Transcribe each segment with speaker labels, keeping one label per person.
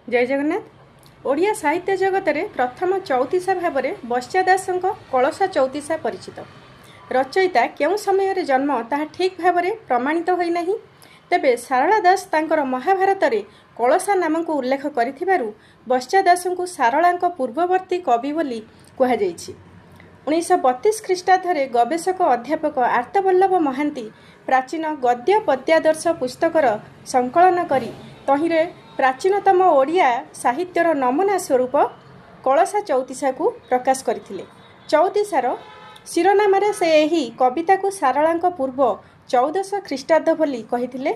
Speaker 1: जय जगन्नाथ। ओडिया साहित्य जगत में प्रथम चौतीसा भाव में बस्या दासों कलसा चौतीसा परिचित। रचयिता केउं समय रे जन्म ताहा ठीक भाव में प्रमाणित होइना। तेबे सारला दास तांकर महाभारत रे कलसा नाम को उल्लेख करिथिबारु बस्या दासों को सारलांक पूर्ववर्ती कवि बोली कहा जायछि। 1932 ख्रीष्टाब्द गवेषक अध्यापक आर्तवल्लभ महांती प्राचीन गद्य पद्यादर्श पुस्तकर संकलन करी तहिरे प्राचीनतम ओडिया साहित्यर नमूना स्वरूप कलसा चौतीसा को प्रकाश करथिले। चौतीसार शिरोनाम से यही कविता को सारलांक पूर्व 1400 ख्रीष्टाब्द बोली कहिथिले।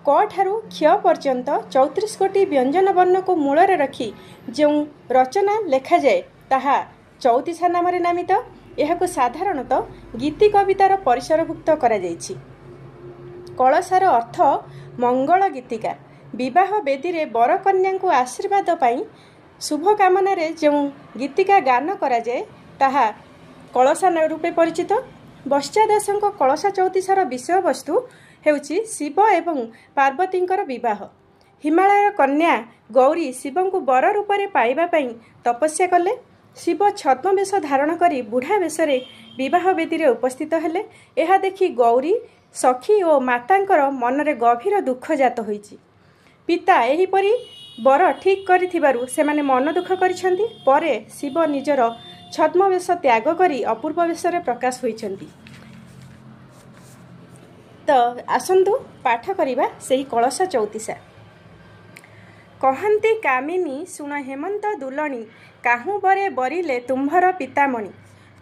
Speaker 1: क ठारू क्ष पर्यंत 34 कोटी व्यंजन वर्ण को मूल रखी जो रचना लेखा जाए ताहा चौतीसा नाम नामित। यह साधारणतः गीति कवितार परिसरभुक्त करा जायछि। कलसार अर्थ मंगल गीतिका। विवाह बेदी रे बर कन्या को आशीर्वाद पाई शुभ कामना रे जो गीतिका गान करा जाए ताहा कलसा रूपे परिचित। बस्या दासंक कलसा चौतीसार विषय वस्तु हेउछि शिव एवं पार्वतींकर विवाह। हिमालय कन्या गौरी शिव को बर रूप में पाइबा पई तपस्या कले। शिव छद्म वेश धारण करी बुढ़ा वेश विवाह बेदी रे उपस्थित हेले। यह देखि गौरी सखी और मातांकर मनरे गभीर दुख जात होइछि। पिता एहीपरि बर ठीक करिथिबारु सेमाने मन दुख करिछन्ति। परे शिव निजर छद्म वेश त्याग करी अपूर्व वेश प्रकाश होइछन्ति। तो आसंतु पाठ करिबा सेही कलसा चौतीसा। कहन्ति कामिनी सुन हेमंत दुलणी काहू बरे बरिले तुम्भर पितामणी।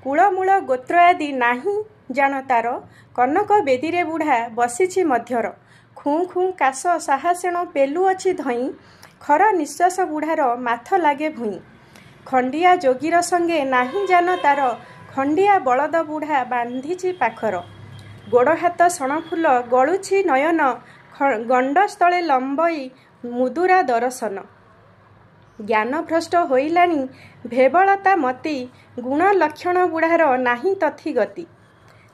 Speaker 1: कूलमूल गोत्र आदि नाही जान तार कनक बेदीरे बुढ़ा बसिछि मध्यर। खूँ खूँ काश साहासेण पेलू अच्छी धई खर निश्वास बुढ़ार माथ लागे भुई। खंडिया जोगीर संगे नाही जान तार खंडिया बलद बुढ़ा बांधिछि पाखर। गोड़ हाथ सणफुल गलुछि नयन गंडस्थले लंबई मुदुरा दर्शन। ज्ञानभ्रष्ट होइलाणी भेबलता मती गुण लक्षण बुढ़ार नाही तथी गति।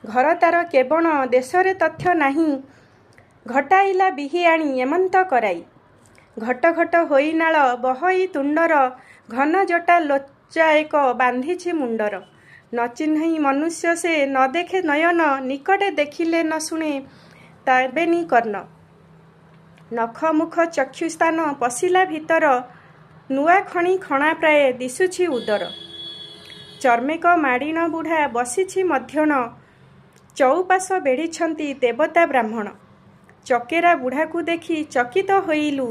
Speaker 1: घर तार केवण देशरे तथ्य नाही घटाइला बिहिआणी एमंत कराई। घट घट होई नाल बहई तुंडर घन जटा लोचा एक बांधिछि मुंडर। न चिन्हई मनुष्य से न देखे नयन निकटे देखिले न शुणे ताबेनी कर्ण। नख मुख चक्षुस्थान पशिला भीतर नुआ खणी खणा प्राय दिशुछि उदर। चर्मेक माड़ीन बुढ़ा बसिछि मध्यण चौपाश बेढ़िछन्ति देवता ब्राह्मण। चकेरा बुढ़ा को देखी चकित होइलु